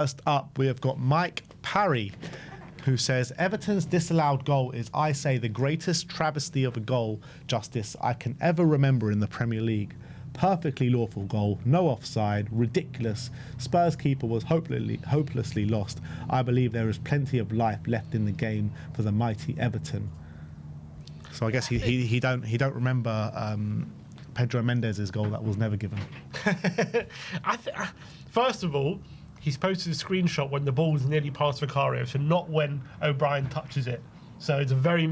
First up, we have got Mike Parry, who says, Everton's disallowed goal is, I say, the greatest travesty of a goal justice I can ever remember in the Premier League. Perfectly lawful goal, no offside, ridiculous. Spurs keeper was hopelessly lost. I believe there is plenty of life left in the game for the mighty Everton. So I guess he don't remember Pedro Mendez's goal that was never given. First of all, he's posted a screenshot when the ball was nearly past Vicario, so not when O'Brien touches it. So it's a very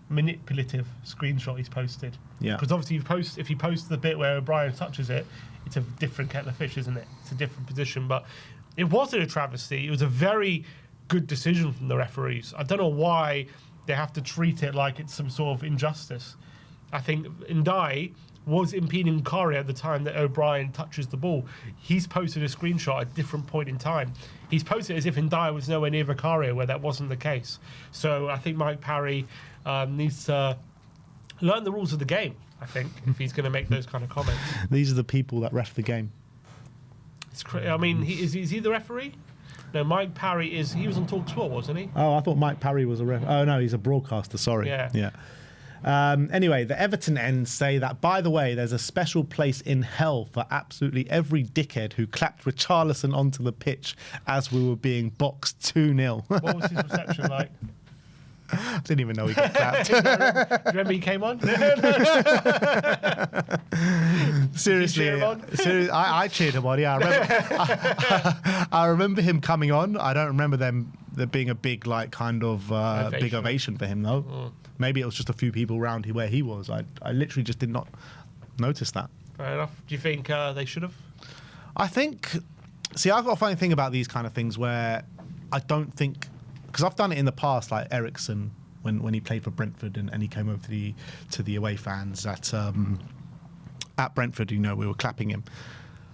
manipulative screenshot he's posted. Yeah. Because obviously, if you post the bit where O'Brien touches it, it's a different kettle of fish, isn't it? It's a different position. But it wasn't a travesty. It was a very good decision from the referees. I don't know why they have to treat it like it's some sort of injustice. I think Ndiaye was impeding Vicario at the time that O'Brien touches the ball. He's posted a screenshot at a different point in time. He's posted it as if Ndiaye was nowhere near Vicario, where that wasn't the case. So I think Mike Parry needs to learn the rules of the game, I think, if he's going to make those kind of comments. These are the people that ref the game. It's I mean, is he the referee? No, Mike Parry is. He was on TalkSport, wasn't he? Oh, I thought Mike Parry was a ref. Oh, no, he's a broadcaster, sorry. Yeah. Anyway, the Everton ends say that, by the way, there's a special place in hell for absolutely every dickhead who clapped Richarlison onto the pitch as we were being boxed 2-0. What was his reception like? I didn't even know he got clapped. Do you remember he came on? Seriously, I cheered him on. Yeah, I remember him coming on. I don't remember there being a big big ovation for him though. Mm. Maybe it was just a few people around where he was. I literally just did not notice that. Fair enough. Do you think they should have? I think. See, I've got a funny thing about these kind of things where I don't think. Because I've done it in the past, like Ericsson, when he played for Brentford and he came over to the away fans at Brentford, we were clapping him.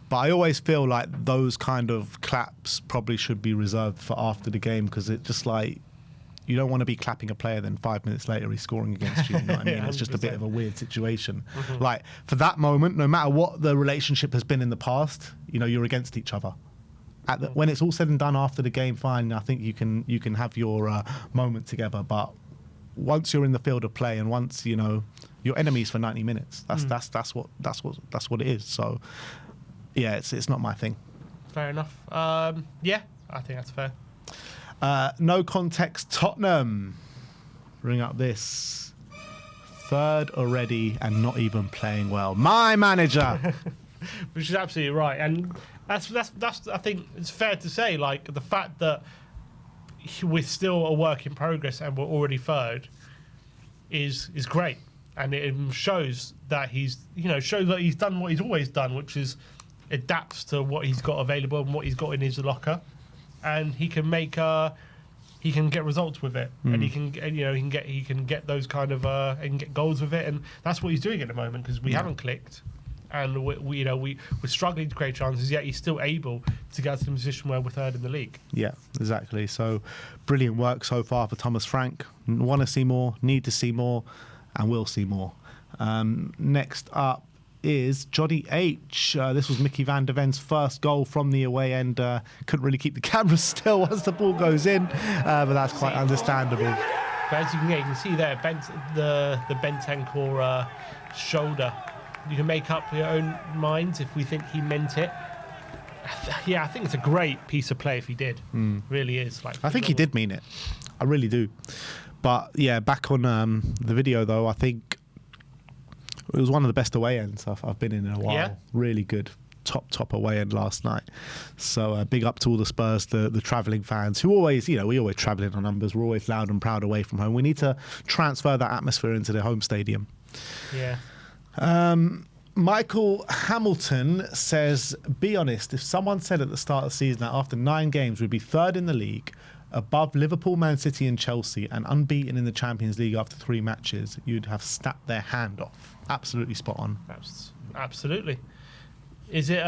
But I always feel like those kind of claps probably should be reserved for after the game, because it's just like, you don't want to be clapping a player, then 5 minutes later he's scoring against you. You know what I mean? It's just a bit of a weird situation. Mm-hmm. Like, for that moment, no matter what the relationship has been in the past, you're against each other. When it's all said and done after the game, fine. I think you can have your moment together. But once you're in the field of play and once you're enemies for 90 minutes, that's what it is. So yeah, it's not my thing. Fair enough. Yeah, I think that's fair. No context. Tottenham bring up this third already and not even playing well. My manager, which is absolutely right, and. That's. I think it's fair to say, like, the fact that we're still a work in progress and we're already third is great, and it shows that he's done what he's always done, which is adapts to what he's got available and what he's got in his locker, and he can get results with it, and he can get those kind of and get goals with it, and that's what he's doing at the moment, because we haven't clicked. And we're struggling to create chances, yet he's still able to get to the position where we're third in the league. Yeah, exactly. So brilliant work so far for Thomas Frank. Want to see more, need to see more, and will see more. Next up is Joddy H. This was Mickey van der Ven's first goal from the away end. Couldn't really keep the camera still once the ball goes in, but that's quite understandable. But as you can see there, the Bentancur shoulder. You can make up your own minds if we think he meant it. Yeah, I think it's a great piece of play if he did. Really is. I think he did mean it. I really do. But yeah, back on the video though, I think it was one of the best away ends I've been in a while. Yeah. Really good. Top away end last night. So big up to all the Spurs, the travelling fans who always, we always travel in our numbers. We're always loud and proud away from home. We need to transfer that atmosphere into the home stadium. Yeah. Michael Hamilton says, be honest, if someone said at the start of the season that after 9 games we'd be third in the league, above Liverpool, Man City and Chelsea, and unbeaten in the Champions League after 3 matches, you'd have snapped their hand off. Absolutely spot on. Absolutely. Is it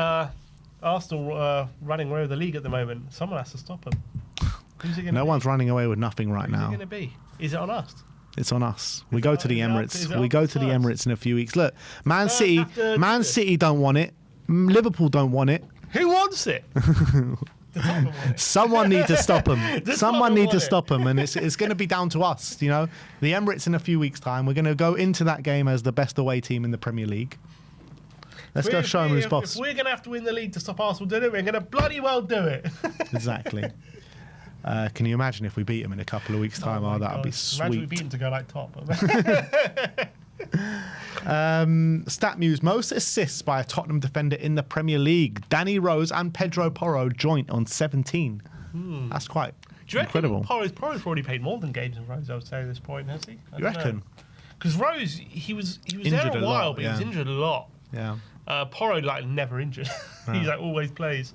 Arsenal running away with the league at the moment? Someone has to stop them. Who's it going to be? No one's running away with nothing right now. Who's it going to be? Is it on us? It's on us. We go to the Emirates. We go to the Emirates in a few weeks. Look, Man City don't want it. Liverpool don't want it. Who wants it? Someone need to stop them. Someone need to it. stop them, and it's going to be down to us. You know, the Emirates in a few weeks' time. We're going to go into that game as the best away team in the Premier League. Let's go show them who's boss. If we're going to have to win the league to stop Arsenal doing it, we're going to bloody well do it. Exactly. Can you imagine if we beat them in a couple of weeks' time? Oh, that would be sweet. Imagine we beat them to go like top. Stat News: most assists by a Tottenham defender in the Premier League. Danny Rose and Pedro Porro joint on 17. That's quite incredible. Porro's already played more than games than Rose, I would say, at this point, has he? You reckon? Because Rose, he was Injured there a while, lot, but he was injured a lot. Yeah. Porro, like, never injured. He's like always plays.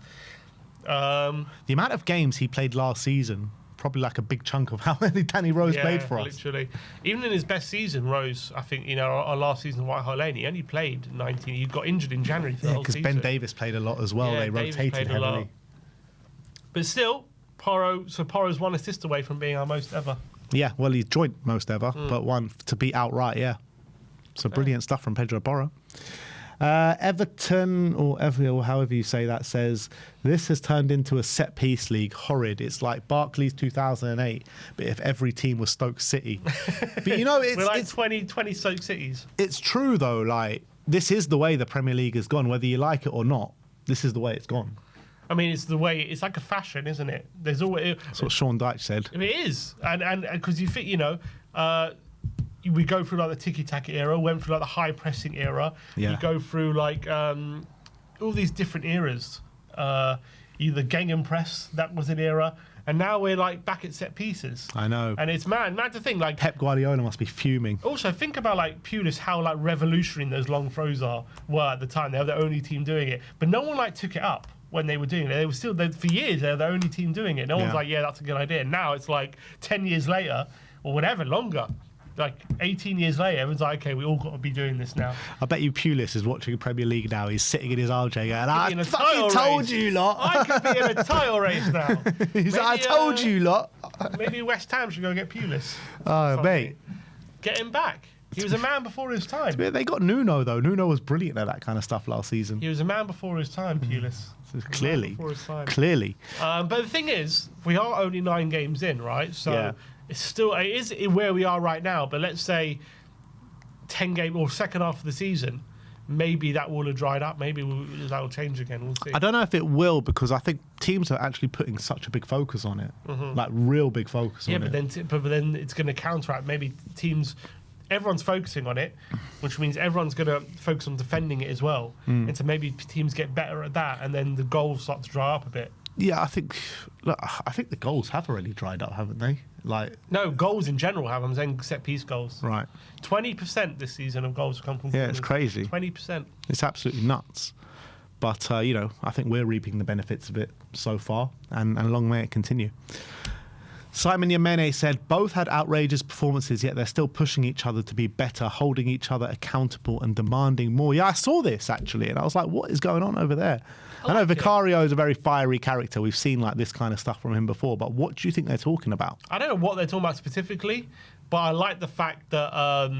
The amount of games he played last season, probably like a big chunk of how many Danny Rose played for us. Literally. Even in his best season, Rose, I think, our last season at White Hart Lane, he only played 19. He got injured in January for the whole season. Because Ben Davis played a lot as well. They rotated heavily. But still, Porro's one assist away from being our most ever. Yeah, well, he's joint most ever, but one to beat outright, yeah. So brilliant stuff from Pedro Porro. Everton, or however you say that, says, this has turned into a set-piece league. Horrid. It's like Barclays 2008, but if every team was Stoke City. But, you know, we're like 20 Stoke Cities. It's true, though. Like, this is the way the Premier League has gone. Whether you like it or not, this is the way it's gone. I mean, it's the way. It's like a fashion, isn't it? There's always. That's what Sean Dyche said. It is, and because you think, we go through like the tiki-taka era, went through like the high pressing era. Yeah. You go through like all these different eras. The gang press, that was an era, and now we're like back at set pieces. I know. And it's mad to think, like, Pep Guardiola must be fuming. Also, think about like Pulis, how like revolutionary those long throws were at the time. They were the only team doing it, but no one like took it up when they were doing it. They were still, for years, they were the only team doing it. No one's like, yeah, that's a good idea. Now it's like 10 years later, or whatever, longer. Like 18 years later, everyone's like, okay, we all got to be doing this now. I bet you Pulis is watching Premier League now. He's sitting in his armchair going, I fucking told you lot. I could be in a title race now. He's like, I told you lot. Maybe West Ham should go get Pulis. Oh, mate. Get him back. He was a man before his time. They got Nuno, though. Nuno was brilliant at that kind of stuff last season. He was a man before his time, Pulis. Clearly. Clearly. But the thing is, we are only 9 games in, right? So it is where we are right now. But let's say 10 game or second half of the season, maybe that will have dried up. Maybe that will change again. We'll see. I don't know if it will, because I think teams are actually putting such a big focus on it, like real big focus on it. Yeah, but then it's going to counteract. Maybe teams. Everyone's focusing on it, which means everyone's going to focus on defending it as well. And so maybe teams get better at that, and then the goals start to dry up a bit. Yeah, I think the goals have already dried up, haven't they? Like, no, goals in general have. I'm saying set piece goals. Right. 20% this season of goals have come from corners. Yeah, it's crazy. 20%. It's absolutely nuts. But I think we're reaping the benefits of it so far, and long may it continue. Simon Yemene said, both had outrageous performances, yet they're still pushing each other to be better, holding each other accountable and demanding more. Yeah, I saw this, actually, and I was like, what is going on over there? I know Vicario is a very fiery character. We've seen like this kind of stuff from him before, but what do you think they're talking about? I don't know what they're talking about specifically, but I like the fact that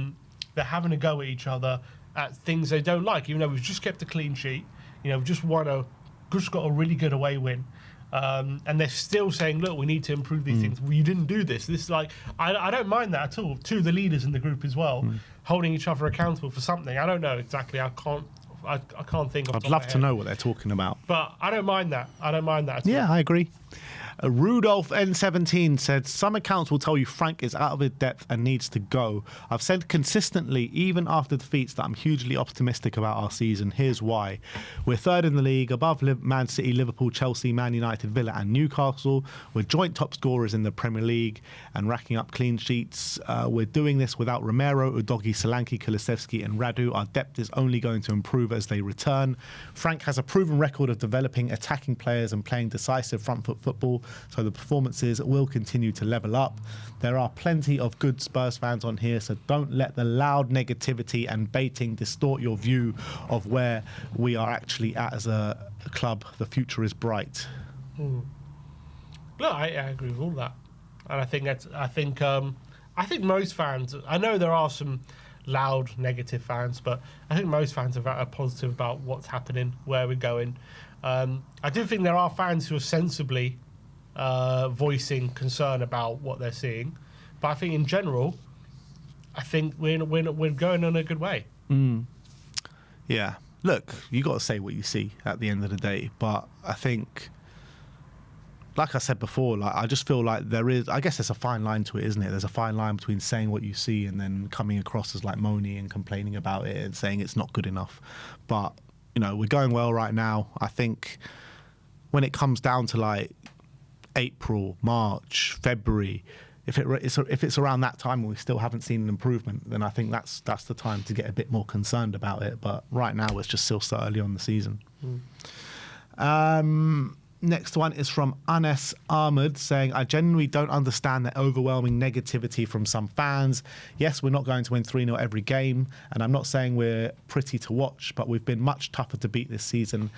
they're having a go at each other at things they don't like, even though we've just kept a clean sheet. We've just got a really good away win. And they're still saying, look, we need to improve these things. Well, you didn't do this. This is like, I don't mind that at all. Two of the leaders in the group as well, holding each other accountable for something. I don't know exactly. I can't think of. I'd love to know what they're talking about. But I don't mind that. I don't mind that at all. Yeah, I agree. Rudolph N17 said, some accounts will tell you Frank is out of his depth and needs to go. I've said consistently, even after defeats, that I'm hugely optimistic about our season. Here's why. We're third in the league, above Man City, Liverpool, Chelsea, Man United, Villa and Newcastle. We're joint top scorers in the Premier League and racking up clean sheets. We're doing this without Romero, Udogi, Solanke, Kulusevski and Radu. Our depth is only going to improve as they return. Frank has a proven record of developing attacking players and playing decisive front foot football, so the performances will continue to level up. There are plenty of good Spurs fans on here, so don't let the loud negativity and baiting distort your view of where we are actually at as a club. The future is bright. No, I agree with all that, and I think most fans. I know there are some loud negative fans, but I think most fans are positive about what's happening, where we're going. I do think there are fans who are sensibly voicing concern about what they're seeing, but I think in general, I think we're going in a good way. Yeah. Look, you got to say what you see at the end of the day, but I think, like I said before, like I just feel like I guess there's a fine line to it, isn't it? There's a fine line between saying what you see and then coming across as like moany and complaining about it and saying it's not good enough. But, we're going well right now. I think when it comes down to like April, March, February, if it's around that time and we still haven't seen an improvement, then I think that's the time to get a bit more concerned about it. But right now it's just still so early on in the season. Next one is from Anes Ahmed saying, I genuinely don't understand the overwhelming negativity from some fans. Yes, we're not going to win 3-0 every game, and I'm not saying we're pretty to watch, but we've been much tougher to beat this season.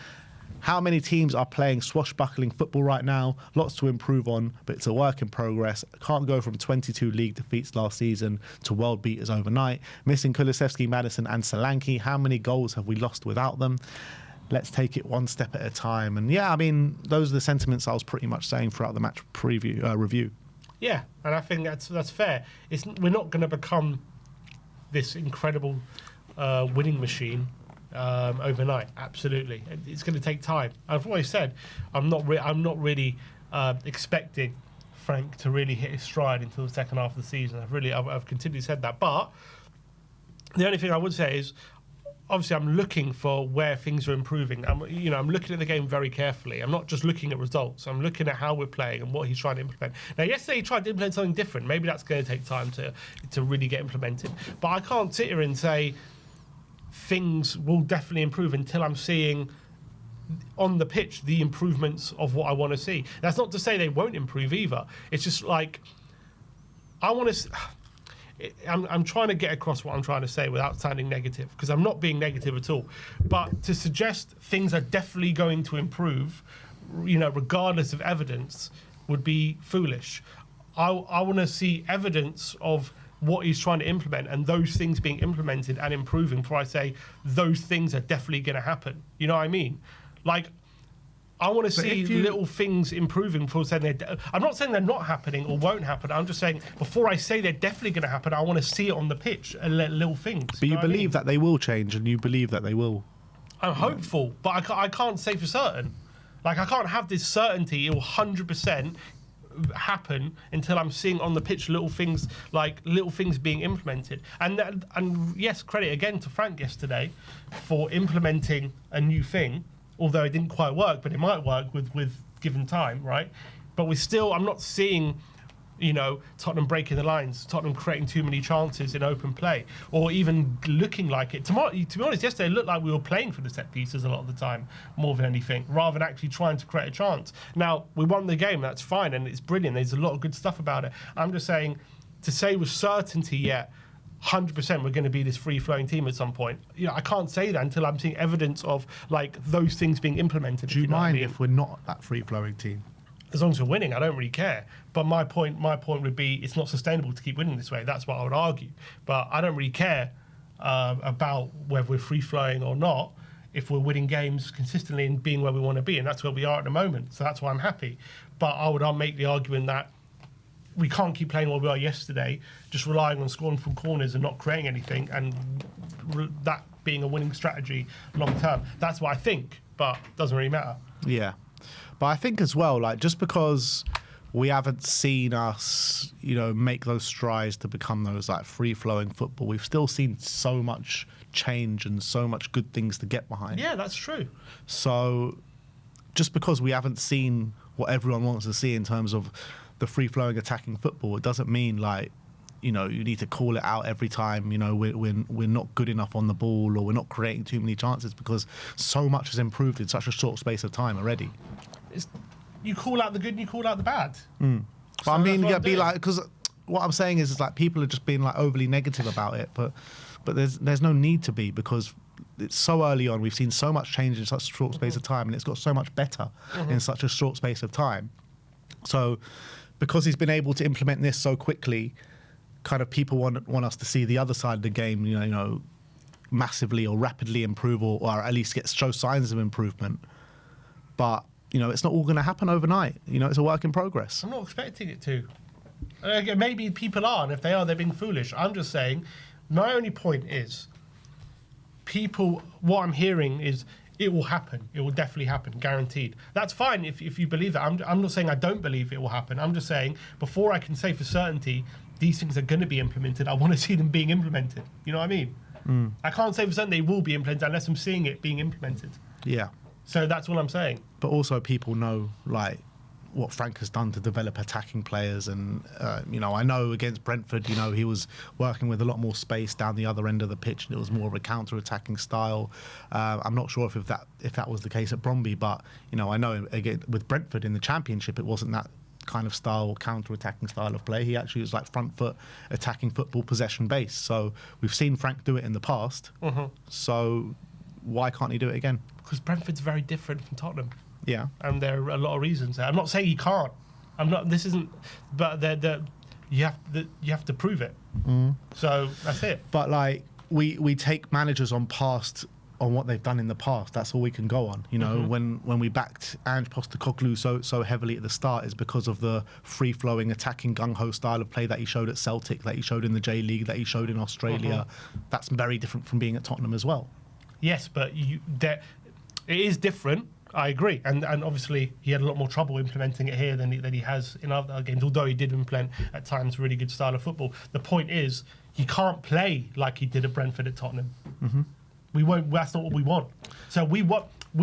How many teams are playing swashbuckling football right now? Lots to improve on, but it's a work in progress. Can't go from 22 league defeats last season to world beaters overnight. Missing Kulusevski, Maddison and Solanke. How many goals have we lost without them? Let's take it one step at a time. And yeah, I mean, those are the sentiments I was pretty much saying throughout the match review. Yeah, and I think that's fair. We're not going to become this incredible winning machine overnight. Absolutely, it's going to take time. I've always said I'm not really expecting Frank to really hit his stride until the second half of the season. I've continually said that. But the only thing I would say is, obviously, I'm looking for where things are improving. I'm looking at the game very carefully. I'm not just looking at results. I'm looking at how we're playing and what he's trying to implement. Now, yesterday he tried to implement something different. Maybe that's going to take time to really get implemented. But I can't sit here and say things will definitely improve until I'm seeing on the pitch the improvements of what I want to see. That's not to say they won't improve either. It's just like I want to. I'm trying to get across what I'm trying to say without sounding negative, because I'm not being negative at all. But to suggest things are definitely going to improve, regardless of evidence, would be foolish. I want to see evidence of what he's trying to implement and those things being implemented and improving before I say those things are definitely going to happen. You know what I mean? Like, I want to see little things improving before saying I'm not saying they're not happening or won't happen. I'm just saying before I say they're definitely going to happen, I want to see it on the pitch and little things. But you believe that they will change, and you believe that they will. I'm hopeful, but I can't say for certain. Like, I can't have this certainty it will 100% happen until I'm seeing on the pitch little things being implemented. And yes, credit again to Frank yesterday for implementing a new thing. Although it didn't quite work, but it might work with given time, right? But I'm not seeing, Tottenham breaking the lines, Tottenham creating too many chances in open play, or even looking like it. To be honest, yesterday it looked like we were playing for the set pieces a lot of the time, more than anything, rather than actually trying to create a chance. Now, we won the game, that's fine, and it's brilliant. There's a lot of good stuff about it. I'm just saying, to say with certainty yet, 100% we're going to be this free-flowing team at some point. I can't say that until I'm seeing evidence of those things being implemented. Do you mind if we're not that free-flowing team? As long as we're winning, I don't really care. But my point would be it's not sustainable to keep winning this way. That's what I would argue. But I don't really care about whether we're free-flowing or not if we're winning games consistently and being where we want to be, and that's where we are at the moment. So that's why I'm happy. But I would make the argument that we can't keep playing where we are yesterday, just relying on scoring from corners and not creating anything, and that being a winning strategy long term. That's what I think, but it doesn't really matter. Yeah. But I think as well, just because we haven't seen us, make those strides to become those free-flowing football, we've still seen so much change and so much good things to get behind. Yeah, that's true. So just because we haven't seen what everyone wants to see in terms of the free-flowing attacking football, it doesn't mean you need to call it out every time, we're not good enough on the ball or we're not creating too many chances, because so much has improved in such a short space of time already. You call out the good and you call out the bad. But so I mean, because what I'm saying is people are just being overly negative about it, but there's no need to be, because it's so early on. We've seen so much change in such a short space of time, and it's got so much better in such a short space of time. So because he's been able to implement this so quickly, kind of people want us to see the other side of the game, massively or rapidly improve, or at least show signs of improvement. But, you know, it's not all going to happen overnight. You know, it's a work in progress. I'm not expecting it to. Maybe people are, and if they are, they're being foolish. I'm just saying, my only point is, what I'm hearing is, it will happen. It will definitely happen, guaranteed. That's fine if you believe that. I'm not saying I don't believe it will happen. I'm just saying, before I can say for certainty these things are going to be implemented, I want to see them being implemented. You know what I mean? I can't say for certain they will be implemented unless I'm seeing it being implemented. Yeah. So that's what I'm saying. But also people know, like, what Frank has done to develop attacking players. And, you know, I know against Brentford, you know, he was working with a lot more space down the other end of the pitch, and it was more of a counter-attacking style. I'm not sure if that was the case at Bromby, but, you know, I know, again, with Brentford in the Championship, it wasn't that kind of style, counter-attacking style of play. He actually was like front foot attacking football, possession based. So we've seen Frank do it in the past. So why can't he do it again? Because Brentford's very different from Tottenham. Yeah. And there are a lot of reasons there. I'm not saying he can't. This isn't, but you have to prove it. So that's it. But like we take managers on what they've done in the past. That's all we can go on. You know, when we backed Ange Postecoglou so heavily at the start is because of the free-flowing, attacking, gung-ho style of play that he showed at Celtic, that he showed in the J League, that he showed in Australia. That's very different from being at Tottenham as well. Yes, but it is different. I agree, and obviously he had a lot more trouble implementing it here than he has in other games. Although he did implement at times really good style of football. The point is he can't play like he did at Brentford at Tottenham. We won't. That's not what we want. So we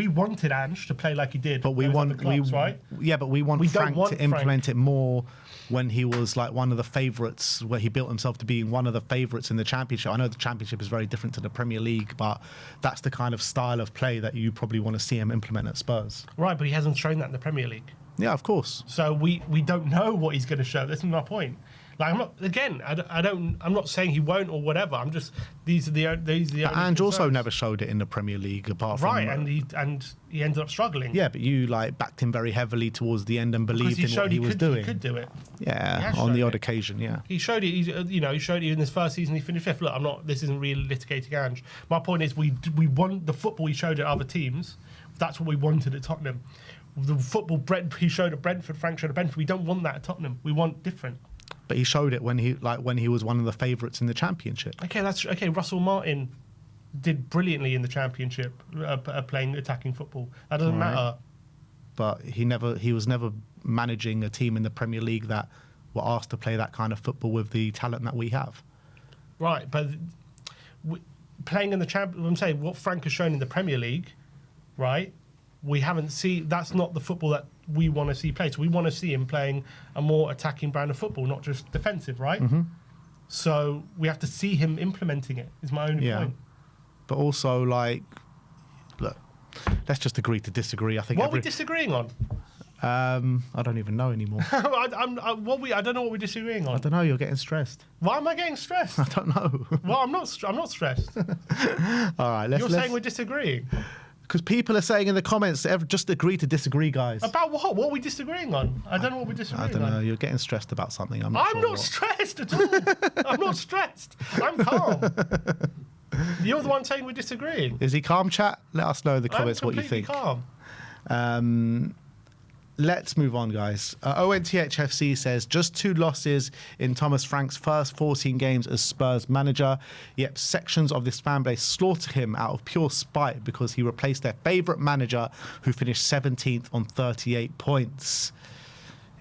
wanted Ange to play like he did. But we want clubs, right? Yeah, but we want Frank to implement it more when he was like one of the favourites, where he built himself to being one of the favourites in the Championship. I know the Championship is very different to the Premier League, but that's the kind of style of play that you probably want to see him implement at Spurs. Right, but he hasn't shown that in the Premier League. Yeah, of course. So we don't know what he's going to show. That's my point. Like I'm not saying he won't or whatever. I'm just these are the only Ange also never showed it in the Premier League apart from and he ended up struggling. Yeah, but you like backed him very heavily towards the end and believed in what he was doing. He could do it. Yeah, on the odd occasion. Yeah, he showed it. He showed it in his first season. He finished fifth. Look, this isn't really litigating Ange. My point is we want the football he showed at other teams. That's what we wanted at Tottenham. The football he showed at Brentford, Frank showed at Brentford. We don't want that at Tottenham. We want different. But he showed it when he was one of the favourites in the Championship. Okay. Russell Martin did brilliantly in the Championship, playing attacking football. That doesn't matter. But he was never managing a team in the Premier League that were asked to play that kind of football with the talent that we have. Right, but playing in the Championship, I'm saying what Frank has shown in the Premier League, right? We haven't seen. That's not the football that we want to see play. So we want to see him playing a more attacking brand of football, not just defensive, right? So we have to see him implementing it. Is my only point. But also, like, look, let's just agree to disagree. I think. What are we disagreeing on? I don't even know anymore. I don't know what we're disagreeing on. I don't know. You're getting stressed. Why am I getting stressed? I don't know. Well, I'm not stressed. All right. You're saying we're disagreeing. Because people are saying in the comments, just agree to disagree, guys. About what? What are we disagreeing on? I don't know what we're disagreeing on. I don't know. You're getting stressed about something. I'm not stressed at all. I'm not stressed. I'm calm. You're the one saying we're disagreeing. Is he calm, chat? Let us know in the comments what you think. Calm. Let's move on, guys. ONTHFC says, just 2 losses in Thomas Frank's first 14 games as Spurs manager, yet sections of this fan base slaughter him out of pure spite because he replaced their favourite manager who finished 17th on 38 points.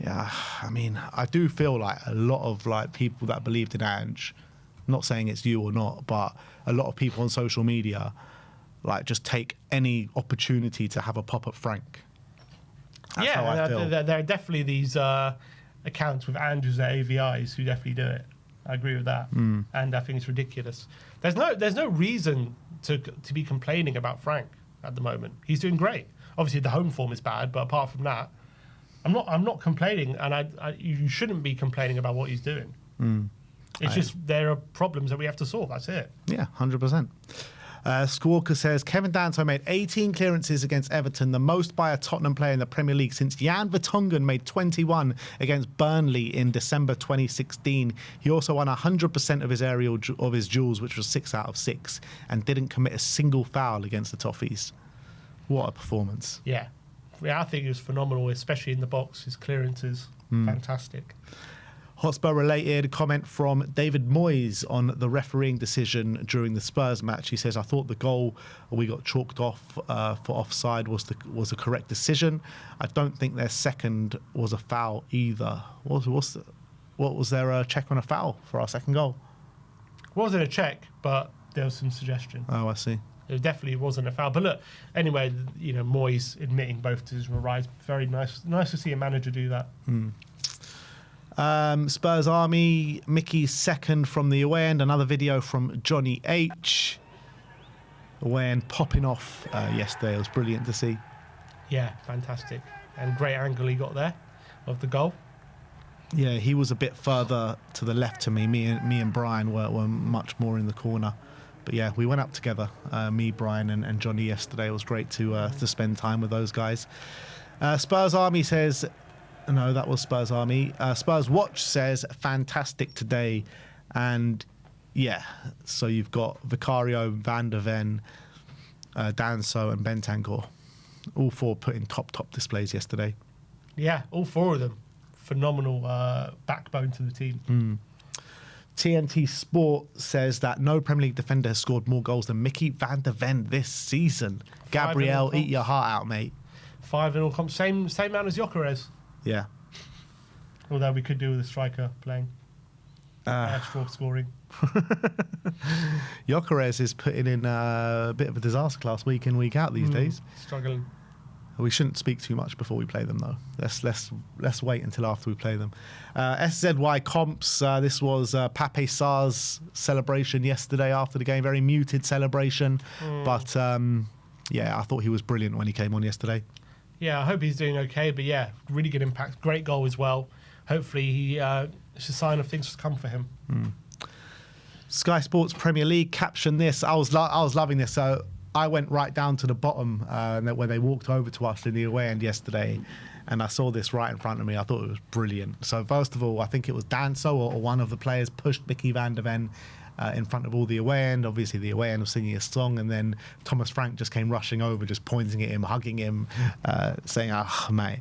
Yeah, I mean, I do feel like a lot of like people that believed in Ange, I'm not saying it's you or not, but a lot of people on social media like just take any opportunity to have a pop at Frank. That's how I feel. There are definitely these accounts with Andrews at AVIs who definitely do it. I agree with that, and I think it's ridiculous. There's no reason to be complaining about Frank at the moment. He's doing great. Obviously, the home form is bad, but apart from that, I'm not complaining, and you shouldn't be complaining about what he's doing. It's just there are problems that we have to solve. That's it. Yeah, 100%. Squawker says, Kevin Danso made 18 clearances against Everton, the most by a Tottenham player in the Premier League since Jan Vertonghen made 21 against Burnley in December 2016. He also won 100% of his duels, which was 6 out of 6, and didn't commit a single foul against the Toffees. What a performance. Yeah, I think he was phenomenal, especially in the box. His clearances, fantastic. Hotspur related comment from David Moyes on the refereeing decision during the Spurs match. He says, "I thought the goal we got chalked off for offside was a correct decision. I don't think their second was a foul either." What was there a check on a foul for our second goal? It wasn't a check, but there was some suggestion. Oh, I see. It definitely wasn't a foul. But look, anyway, Moyes admitting both decisions were right. Very nice. Nice to see a manager do that. Spurs Army, Mickey's second from the away end. Another video from Johnny H. Away end popping off yesterday. It was brilliant to see. Yeah, fantastic. And great angle he got there of the goal. Yeah, he was a bit further to the left to me. Me and Brian were much more in the corner. But yeah, we went up together. Me, Brian, and Johnny yesterday. It was great to spend time with those guys. Spurs Army says... No, that was Spurs Army. Spurs Watch says, fantastic today. And yeah, so you've got Vicario, Van der Ven, Danso and Bentancur. All four put in top displays yesterday. Yeah, all four of them. Phenomenal backbone to the team. TNT Sport says that no Premier League defender has scored more goals than Mickey Van der Ven this season. Gabriel, eat your heart out, mate. 5 in all comps. Same amount as Gyökeres. Yeah. Although we could do with a striker playing. Extra scoring. Gyökeres is putting in a bit of a disaster class week in, week out these days. Struggling. We shouldn't speak too much before we play them, though. Let's wait until after we play them. SZY Comps, this was Pape Sarr's celebration yesterday after the game. Very muted celebration. But, yeah, I thought he was brilliant when he came on yesterday. Yeah, I hope he's doing okay. But yeah, really good impact. Great goal as well. Hopefully, it's a sign of things to come for him. Sky Sports Premier League captioned this. I was loving this. So I went right down to the bottom where they walked over to us in the away end yesterday, and I saw this right in front of me. I thought it was brilliant. So first of all, I think it was Danso or one of the players pushed Mickey Van der Ven in front of all the away end. Obviously, the away end was singing a song, and then Thomas Frank just came rushing over, just pointing at him, hugging him, saying, "Oh, mate,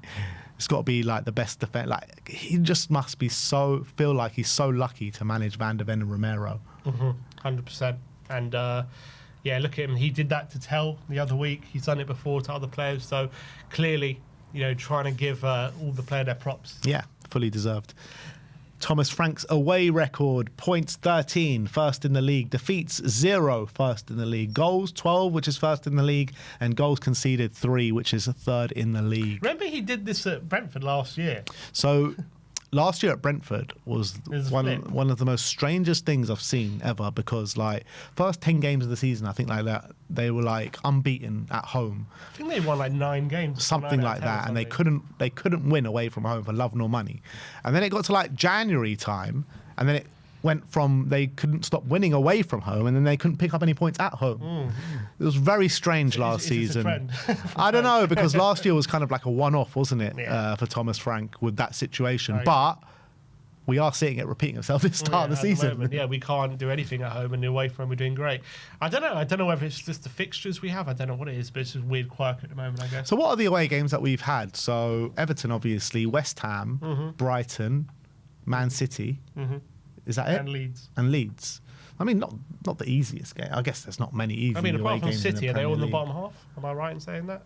it's got to be like the best defense." Like, he just must feel like he's so lucky to manage Van der Ven and Romero. 100%. And yeah, look at him. He did that to Tell the other week. He's done it before to other players. So clearly, trying to give all the players their props. Yeah, fully deserved. Thomas Frank's away record, points 13, first in the league. Defeats 0, first in the league. Goals 12, which is first in the league. And goals conceded 3, which is third in the league. Remember he did this at Brentford last year? So last year at Brentford was one of the most strangest things I've seen ever, because like first 10 games of the season, I think like that, they were like unbeaten at home. I think they won like 9 games. Something like that. And they couldn't win away from home for love nor money. And then it got to like January time, and then it went from they couldn't stop winning away from home, and then they couldn't pick up any points at home. It was very strange last season. I don't know, because last year was kind of like a one-off, wasn't it, for Thomas Frank with that situation. Right. But we are seeing it repeating itself this start of the season. Yeah, we can't do anything at home, and away from home we're doing great. I don't know whether it's just the fixtures we have. I don't know what it is, but it's just weird quirk at the moment, I guess. So what are the away games that we've had? So Everton, obviously, West Ham, Brighton, Man City. Is that it? And Leeds. I mean, not the easiest game. I guess there's not many easy away games. I mean, apart from City, are they all in the League. bottom half? Am I right in saying that?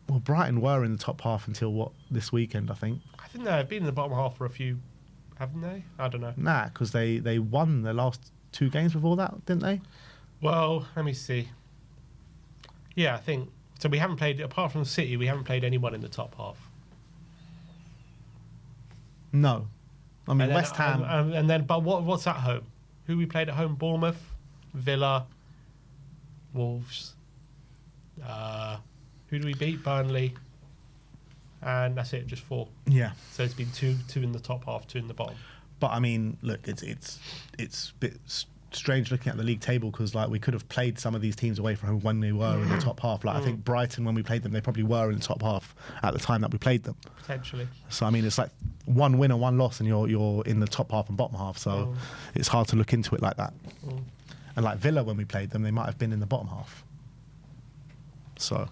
Well, Brighton were in the top half until this weekend, I think. I think they've been in the bottom half for a few, haven't they? I don't know. Nah, because they won their last 2 games before that, didn't they? Well, let me see. Yeah, I think so. We haven't played, apart from City, we haven't played anyone in the top half. No. I mean, West Ham. And then, but what's at home? Who we played at home? Bournemouth, Villa, Wolves. Who do we beat? Burnley. And that's it, just 4. Yeah. So it's been two in the top half, 2 in the bottom. But I mean, look, it's a bit strange looking at the league table, because like we could have played some of these teams away from home when they were in the top half. Like I think Brighton, when we played them, they probably were in the top half at the time that we played them. Potentially. So I mean, it's like 1 win and 1 loss, and you're in the top half and bottom half. So it's hard to look into it like that. And like Villa, when we played them, they might have been in the bottom half. So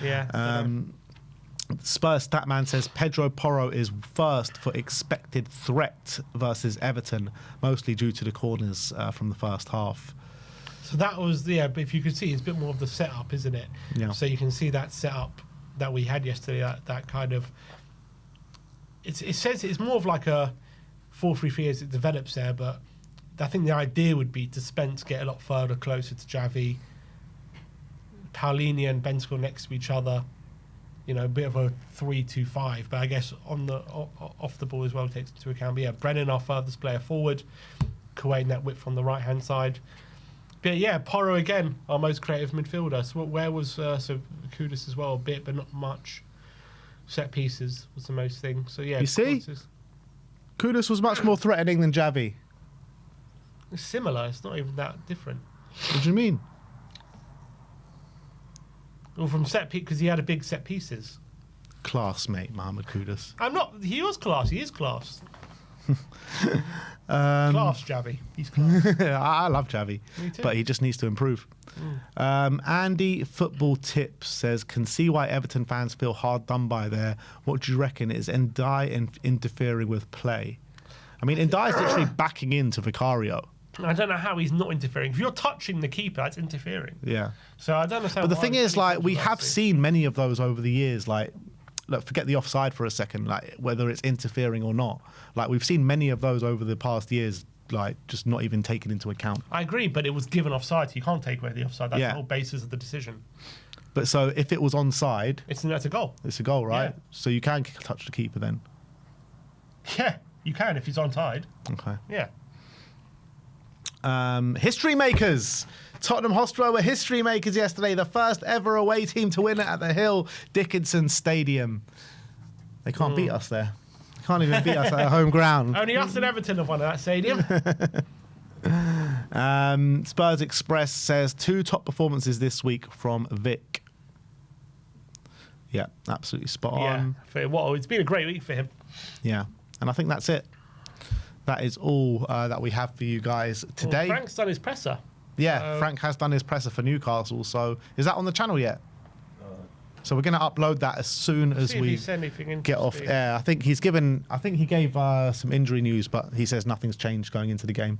yeah. Spurs Statman says Pedro Porro is first for expected threat versus Everton, mostly due to the corners from the first half. So that was, but if you could see, it's a bit more of the setup, isn't it? Yeah. So you can see that setup that we had yesterday, that kind of... It says it's more of like a 4-3-3 as it develops there, but I think the idea would be to Spence get a lot further closer to Javi, Paulinho and Bentancur next to each other, a bit of a 3-2-5, but I guess on the off the ball as well takes into account. But yeah, Brennan, our furthest player forward, Kuwait that width on the right hand side. But yeah, Porro again, our most creative midfielder. So where was Kudus as well a bit, but not much. Set pieces was the most thing. So yeah, you see, Kudus was much more threatening than Javi. It's similar. It's not even that different. What do you mean? Well, from set piece, because he had a big set pieces. Class, mate, Mohamed Kudus. I'm not. He was class. He is class. Class, Javi. He's class. I love Javi, Me too. but he just needs to improve. Andy Football Tips says, can see why Everton fans feel hard done by there. What do you reckon? Is Ndiaye interfering with play? I mean, Ndiaye's literally backing into Vicario. I don't know how he's not interfering. If you're touching the keeper, that's interfering. Yeah. So I don't understand. But the thing is, like, we have seen many of those over the years. Like, look, forget the offside for a second, like, whether it's interfering or not. Like, we've seen many of those over the past years, like, just not even taken into account. I agree, but it was given offside. So you can't take away the offside. That's Yeah. the whole basis of the decision. But so if it was onside, That's a goal. it's a goal, right? Yeah. So you can touch the keeper then. Yeah, you can if he's onside. Okay. Yeah. History makers. Tottenham Hotspur were history makers yesterday. The first ever away team to win it at the Hill Dickinson Stadium. They can't beat us there. They can't even beat us at our home ground. Only us and Everton have won at that stadium. Spurs Express says 2 top performances this week from Vic. Yeah, absolutely spot on. It's been a great week for him. Yeah, and I think that's it. That is all that we have for you guys today. Well, Frank's done his presser. Yeah, Frank has done his presser for Newcastle. So is that on the channel yet? So we're going to upload that as soon as we get off air. I think he gave some injury news, but he says nothing's changed going into the game.